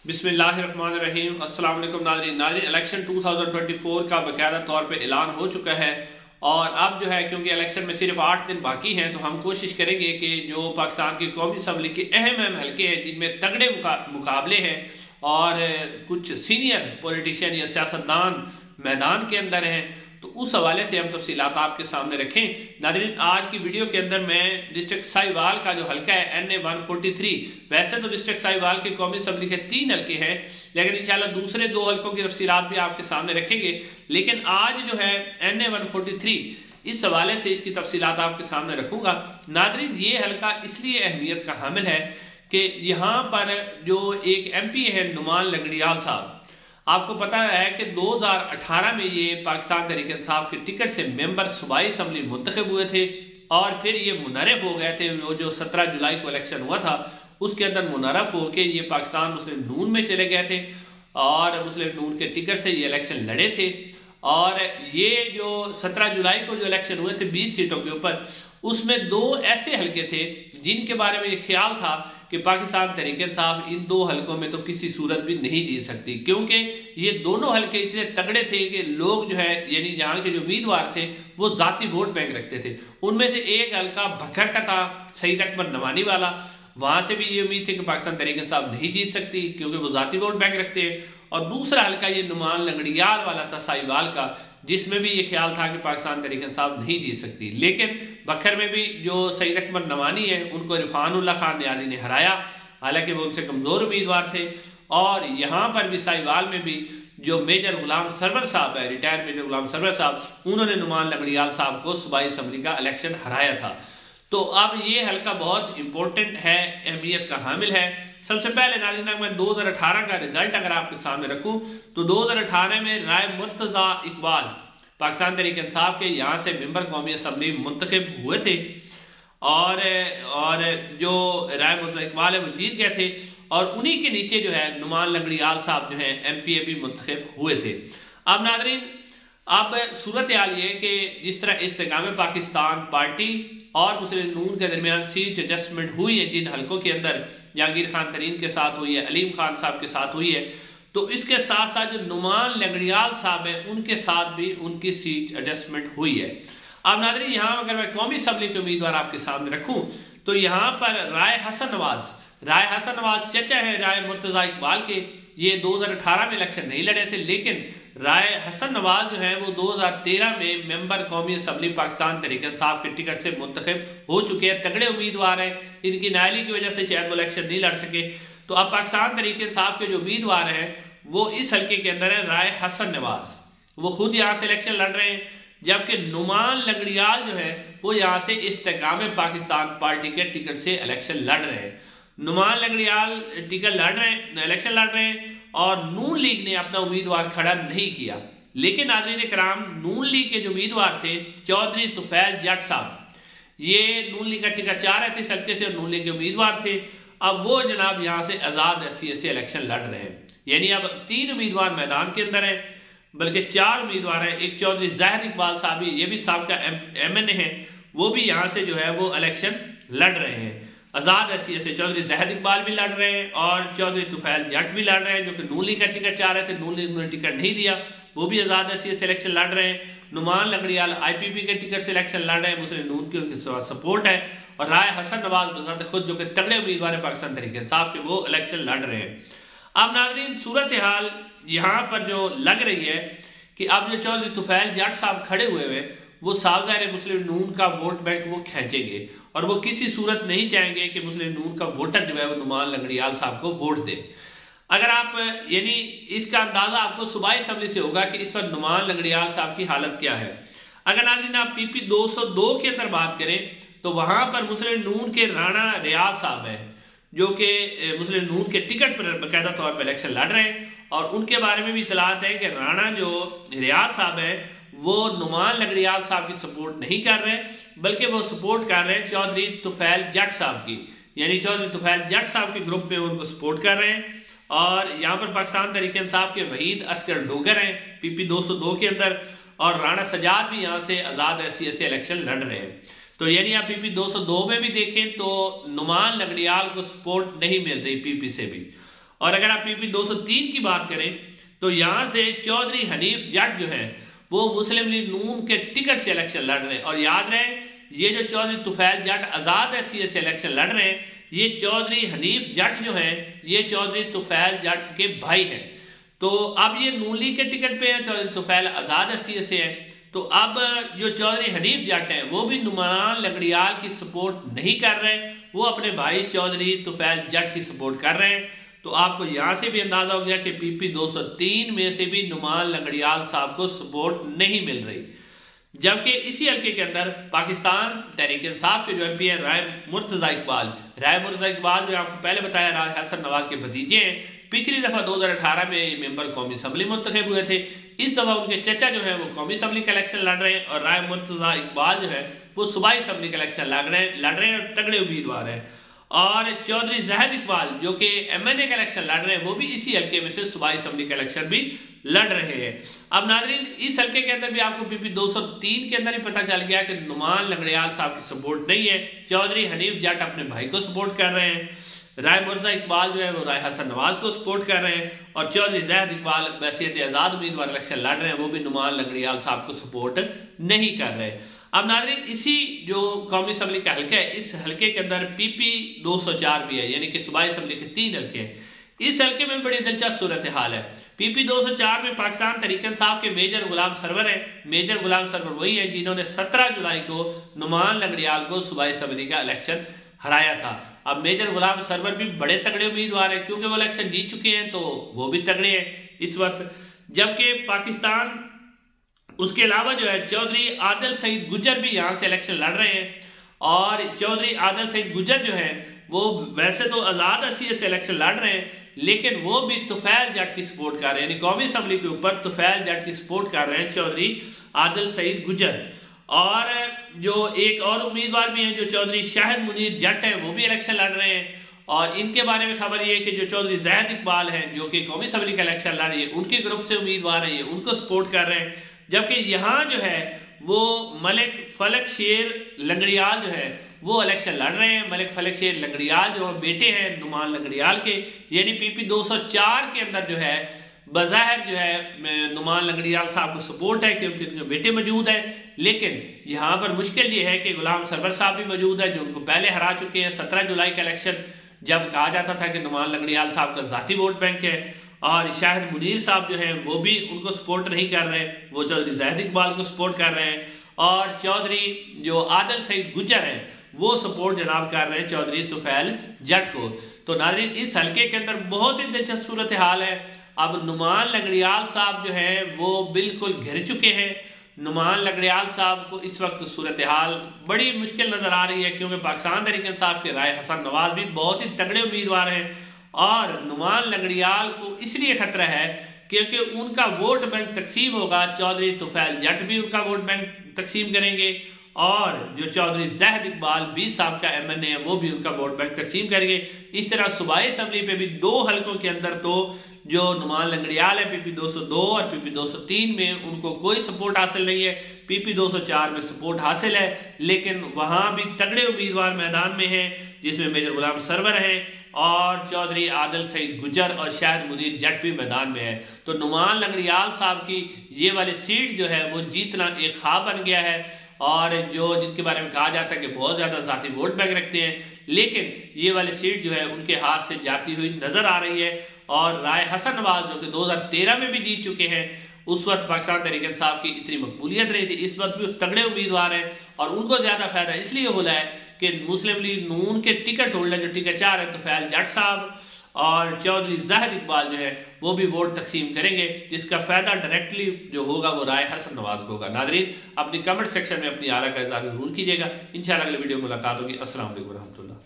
बिस्मिल्लाहिर्रहमानिर्रहीम। अस्सलाम वालेकुम नाज़रीन। इलेक्शन 2024 का बाकायदा तौर पे ऐलान हो चुका है और अब जो है क्योंकि इलेक्शन में सिर्फ 8 दिन बाकी हैं तो हम कोशिश करेंगे कि जो पाकिस्तान की कौमी असम्बली के अहम हलके हैं जिनमें तगड़े मुकाबले हैं और कुछ सीनियर पॉलिटिशियन या सियासतदान मैदान के अंदर हैं तो उस हवाले से हम तफसीलात आपके सामने रखें। नाज़रीन, आज की वीडियो के अंदर मैं डिस्ट्रिक्ट साहिवाल का जो हल्का है NA 143, वैसे तो डिस्ट्रिक्ट साहिवाल के कौमी असम्बली के 3 हल्के हैं लेकिन इंशाल्लाह दूसरे 2 हल्कों की तफसीलात भी आपके सामने रखेंगे। लेकिन आज जो है NA 143 इस हवाले से इसकी तफसीलात आपके सामने रखूंगा। नाज़रीन, ये हल्का इसलिए अहमियत का हामिल है कि यहाँ पर जो एक MP है नुमान लंगड़ियाल साहब, आपको पता है कि 2018 में ये पाकिस्तान तहरीक इंसाफ के टिकट से मेंबर सूबाई असम्बली मुंतखब हुए थे और फिर ये मुनरफ हो गए थे। वो जो 17 जुलाई को इलेक्शन हुआ था उसके अंदर मुनरफ होकर ये पाकिस्तान मुस्लिम नून में चले गए थे और मुस्लिम नून के टिकट से ये इलेक्शन लड़े थे। और ये जो 17 जुलाई को जो इलेक्शन हुए थे 20 सीटों के ऊपर, उसमें 2 ऐसे हलके थे जिनके बारे में ये ख्याल था कि पाकिस्तान तहरीक इंसाफ इन 2 हलकों में तो किसी सूरत भी नहीं जीत सकती, क्योंकि ये दोनों हलके इतने तगड़े थे कि लोग जो है यानी जहां के जो उम्मीदवार थे वो जाती वोट बैंक रखते थे। उनमें से एक हलका भक्खर का था, सईद अकबर नवानी वाला, वहां से भी ये उम्मीद थी कि पाकिस्तान तहरीक इंसाफ नहीं जीत सकती क्योंकि वो जाती वोट बैंक रखते हैं। और दूसरा हल्का ये नुमान लंगड़ियाल वाला था साहिवाल का, जिसमें भी ये ख्याल था कि पाकिस्तान तहरीक इंसाफ नहीं जीत सकती। लेकिन बखर में भी जो सईद अकबर नवानी है उनको इरफानुल्लाह खान न्याजी ने हराया, हालांकि वो उनसे कमजोर उम्मीदवार थे। और यहाँ पर भी साहिवाल में भी जो मेजर गुलाम सरवर साहब है, रिटायर्ड मेजर गुलाम सरवर साहब, उन्होंने नुमान लंगड़ियाल साहब को सूबाई असम्बली का इलेक्शन हराया था। तो अब ये हल्का बहुत इंपॉर्टेंट है, अहमियत का हामिल है। सबसे पहले नाज़रीन मैं 2018 का रिजल्ट अगर आपके सामने रखूं तो 2018 में राय मुर्तजा इकबाल पाकिस्तान तहरीक इंसाफ के यहाँ से मेंबर कौमी असम्बली मुंतखब हुए थे और जो राय मुर्तजा इकबाल है वो जीत गए थे और उन्हीं के नीचे जो है नुमान लंगड़ियाल साहब जो है MPA भी मुंतखब हुए थे। अब नाज़रीन, अब सूरत हाल ये कि जिस तरह इस्तेकाम पाकिस्तान पार्टी और मुस्लिम नून के दरमियान सीट एडजस्टमेंट हुई है, जिन हलकों के अंदर जहांगीर खान तरीन के साथ हुई है, अलीम खान साहब के साथ हुई है, तो इसके साथ साथ जो नुमान लंगड़ियाल साहब है उनके साथ भी उनकी सीट एडजस्टमेंट हुई है। अब नाज़रीन, यहाँ अगर मैं कौमी असम्बली के उम्मीदवार आपके सामने रखूं तो यहाँ पर राय हसन नवाज चचा है राय मुर्तजा इकबाल के। ये 2018 में इलेक्शन नहीं लड़े थे, लेकिन राय हसन नवाज जो है वो 2013 में मेंबर कौमी असम्बली पाकिस्तान तहरीक इंसाफ के टिकट से मुंतखब हो चुके हैं, तगड़े उम्मीदवार हैं। इनकी नाअहली की वजह से शायद वो इलेक्शन नहीं लड़ सके। तो अब पाकिस्तान तहरीक इंसाफ के जो उम्मीदवार हैं वो इस हल्के के अंदर है राय हसन नवाज, वो खुद यहाँ से इलेक्शन लड़ रहे हैं, जबकि नुमान लंगड़ियाल जो है वो यहाँ से इस्तेकाम पाकिस्तान पार्टी के टिकट से इलेक्शन लड़ रहे हैं। नुमान लंगड़ियाल टिकट लड़ रहे हैं, इलेक्शन लड़ रहे हैं और नून लीग ने अपना उम्मीदवार खड़ा नहीं किया। लेकिन नाज़रीन कराम, नून लीग के जो उम्मीदवार थे चौधरी तुफैल जट साहब, ये नून लीग का टिकट चाह रहे थे सल्के से और नून लीग के उम्मीदवार थे। अब वो जनाब यहाँ से आज़ाद SC से इलेक्शन लड़ रहे हैं, यानी अब 3 उम्मीदवार मैदान के अंदर हैं, बल्कि 4 उम्मीदवार हैं। एक चौधरी जाहिद इकबाल साहब, ये भी साहब का MNA है, वो भी यहाँ से जो है वो इलेक्शन लड़ रहे हैं। आज़ाद SC से चौधरी जाहिद इकबाल भी लड़ रहे हैं और चौधरी तुफैल जट भी लड़ रहे हैं, जो कि नून लीग का टिकट चाह रहे थे, नून लीग ने टिकट नहीं दिया, वो भी आज़ाद SC से इलेक्शन लड़ रहे हैं। नुमान लंगड़ियाल IPP के टिकट से इलेक्शन लड़ रहे हैं, मुस्लिम नून की उनकी सपोर्ट है। और राय हसन नवाज बजाते खुद जो कि तगड़े उम्मीदवार है पाकिस्तान तहरीक इंसाफ के, वो इलेक्शन लड़ रहे हैं। अब नाज़रीन, सूरत हाल यहाँ पर जो लग रही है कि अब जो चौधरी तुफैल जट साहब खड़े हुए हैं वो सावधान मुस्लिम नून का वोट बैंक वो खींचेंगे और वो किसी सूरत नहीं चाहेंगे कि मुस्लिम नून का वोटर जो है वो नुमान लंगड़ियाल साहब को वोट दे। अगर आप यानी इसका अंदाजा आपको सूबाई असम्बली से होगा कि इस वक्त नुमान लंगड़ियाल साहब की हालत क्या है। अगर नाज़रीन आप PP 202 के अंदर बात करें तो वहां पर मुस्लिम नून के राणा रियाज साहब है, जो कि मुस्लिम नून के टिकट पर बाकायदा तौर पर इलेक्शन लड़ रहे हैं और उनके बारे में भी इतलात है कि राणा जो रियाज साहब है वो नुमान लंगड़ियाल साहब की सपोर्ट नहीं कर रहे, बल्कि वो सपोर्ट कर रहे हैं चौधरी तुफैल जट साहब की, यानी चौधरी तुफैल जट साहब के ग्रुप में उनको सपोर्ट कर रहे हैं। और यहाँ पर पाकिस्तान तहरीक इंसाफ के वहीद अस्कर डोगर हैं PP 202 के अंदर और राणा सजाद भी यहाँ से आज़ाद SC से इलेक्शन लड़ रहे हैं। तो यानी आप PP 202 में भी देखें तो नुमान लंगड़ियाल को सपोर्ट नहीं मिल रही PP से भी। और अगर आप PP 203 की बात करें तो यहाँ से चौधरी हनीफ जट जो है वो मुस्लिम लीग नून के टिकट से इलेक्शन लड़ रहे हैं। और याद रहे ये जो चौधरी तुफैल जट आज़ाद SC से इलेक्शन लड़ रहे हैं, ये चौधरी हनीफ जट जो है ये चौधरी तुफैल जट के भाई हैं। तो अब ये नून लीग के टिकट पे है, चौधरी तुफैल आज़ाद SC से है। तो अब जो चौधरी हनीफ जट हैं वो भी नुमान लंगड़ियाल की सपोर्ट नहीं कर रहे हैं, वो अपने भाई चौधरी तुफैल जट की सपोर्ट कर रहे हैं। तो आपको यहां से भी अंदाजा हो गया कि PP 203 में से भी नुमान लंगड़ियाल साहब को सपोर्ट नहीं मिल रही। जबकि इसी हल्के के अंदर पाकिस्तान तहरीक इंसाफ के जो MP हैं राय मुर्तजा इकबाल जो आपको पहले बताया राय हसन नवाज के भतीजे हैं। पिछली दफा 2018 में मेंबर कौमी असम्बली मुंतखब हुए थे। इस दफा उनके चचा जो है वो कौमी असम्बली का इलेक्शन लड़ रहे हैं और राय मुर्तजा इकबाल जो है वो सूबाई असम्बली का इलेक्शन लड़ रहे हैं और तगड़े उम्मीदवार हैं। और चौधरी जहद इकबाल जो कि MNA का इलेक्शन लड़ रहे हैं वो भी इसी हल्के में से सूबाई असम्बली का इलेक्शन भी लड़ रहे हैं। अब नाज़रीन इस हल्के के अंदर भी आपको PP 203 के अंदर ही पता चल गया कि नुमान लंगड़ियाल साहब की सपोर्ट नहीं है। चौधरी हनीफ जट अपने भाई को सपोर्ट कर रहे हैं, राय मुर्तजा इकबाल जो है वो राय हसन नवाज को सपोर्ट कर रहे हैं और चौधरी जहद इकबाल वैसियत आज़ाद उम्मीदवार इलेक्शन लड़ रहे हैं, वो भी नुमान लंगड़ियाल साहब को सपोर्ट नहीं कर रहे। अब नाज़रीन इसी जो कौमी असम्बली का हल्का है इस हल्के के अंदर PP 204 भी है, यानी कि सूबाई असम्बली के 3 हल्के हैं। इस हल्के में बड़ी दिलचस्प सूरत हाल है। PP 204 में पाकिस्तान तहरीक इंसाफ के मेजर गुलाम सरवर है। मेजर गुलाम सरवर वही है जिन्होंने 17 जुलाई को नुमान लंगड़ियाल को सूबाई असम्बली का इलेक्शन हराया था। अब मेजर गुलाम सरवर भी बड़े तगड़े उम्मीदवार हैं क्योंकि वो इलेक्शन जीत चुके हैं, तो वो भी तगड़े हैं इस वक्त। जबकि पाकिस्तान उसके अलावा जो है चौधरी आदिल सईद गुजर भी यहाँ से इलेक्शन लड़ रहे हैं और चौधरी आदिल सईद गुजर जो है वो वैसे तो आज़ाद SC से इलेक्शन लड़ रहे हैं लेकिन वो भी तुफैल जट की सपोर्ट कर रहे हैं, यानी कौमी असम्बली के ऊपर तुफैल जट की सपोर्ट कर रहे हैं चौधरी आदिल सईद गुजर। और जो एक और उम्मीदवार भी हैं जो चौधरी शाहिद मुनीर जट हैं वो भी इलेक्शन लड़ रहे हैं और इनके बारे में खबर ये है कि जो चौधरी जहद इकबाल हैं जो कि कौमी असम्बली का इलेक्शन लड़ रही है उनके ग्रुप से उम्मीदवार हैं, ये उनको सपोर्ट कर रहे हैं। जबकि यहाँ जो है वो मलिक फलक शेर लंगड़ियाल जो है वो इलेक्शन लड़ रहे हैं। मलिक फलक शेर लंगड़ियाल जो बेटे हैं नुमान लंगड़ियाल के, यानी PP 204 के अंदर जो है बज़ाहिर जो है नुमान लंगड़ियाल साहब को सपोर्ट है क्योंकि उनके बेटे मौजूद हैं। लेकिन यहाँ पर मुश्किल ये है कि गुलाम सरवर साहब भी मौजूद है जो उनको पहले हरा चुके हैं। 17 जुलाई का इलेक्शन जब कहा जाता था कि नुमान लंगड़ियाल साहब का ज़ाती वोट बैंक है और शाहिद मुनीर साहब जो हैं वो भी उनको सपोर्ट नहीं कर रहे, वो चौधरी जहद इकबाल को सपोर्ट कर रहे हैं और चौधरी जो आदिल सईद गुजर हैं वो सपोर्ट जनाब कर रहे हैं चौधरी तुफैल जट को। तो नाज़रीन इस हल्के के अंदर बहुत ही दिलचस्प सूरत हाल है। अब नुमान लंगड़ियाल साहब जो है वो बिल्कुल घिर चुके हैं। नुमान लंगड़ियाल साहब को इस वक्त सूरत हाल बड़ी मुश्किल नजर आ रही है क्योंकि पाकिस्तान तहरीक इंसाफ के राय हसन नवाज भी बहुत ही तगड़े उम्मीदवार हैं और नुमान लंगड़ियाल को इसलिए खतरा है क्योंकि उनका वोट बैंक तकसीम होगा। चौधरी तुफैल जट भी उनका वोट बैंक तकसीम करेंगे और जो चौधरी जहद इकबाल 20 साहब का MNA है वो भी उनका वोट बैंक तकसीम करेंगे। इस तरह सूबाई असम्बली पे भी 2 हल्कों के अंदर तो जो नुमान लंगड़ियाल है PP 202 और PP 203 में उनको कोई सपोर्ट हासिल नहीं है। PP 204 में सपोर्ट हासिल है लेकिन वहां भी तगड़े उम्मीदवार मैदान में हैं जिसमें मेजर गुलाम सरवर हैं और चौधरी आदिल सईद गुजर और शाहिद मुनीर जट भी मैदान में है। तो नुमान लंगड़ियाल साहब की ये वाली सीट जो है वो जीतना एक ख्वाब बन गया है और जो जिनके बारे में कहा जाता है कि बहुत ज्यादा जाती वोट बैंक रखते हैं, लेकिन ये वाली सीट जो है उनके हाथ से जाती हुई नजर आ रही है। और राय हसन नवाज जो कि 2013 में भी जीत चुके हैं, उस वक्त पाकिस्तान तहरीक इंसाफ की इतनी मकबूलियत रही थी, इस वक्त भी तगड़े उम्मीदवार हैं और उनको ज्यादा फायदा इसलिए हो रहा है कि मुस्लिम लीग नून के टिकट होल्डर जो टिकट चाह रहे हैं तुफैल जट साहब और चौधरी जहद इकबाल जो है वो भी वोट तकसीम करेंगे, जिसका फायदा डायरेक्टली जो होगा वो राय हसन नवाज को होगा। नाज़रीन अपनी कमेंट सेक्शन में अपनी आरा का इज़हार जरूर कीजिएगा। इंशाल्लाह अगले वीडियो में मुलाकात होगी। अस्सलाम वालेकुम रहमतुल्लाह।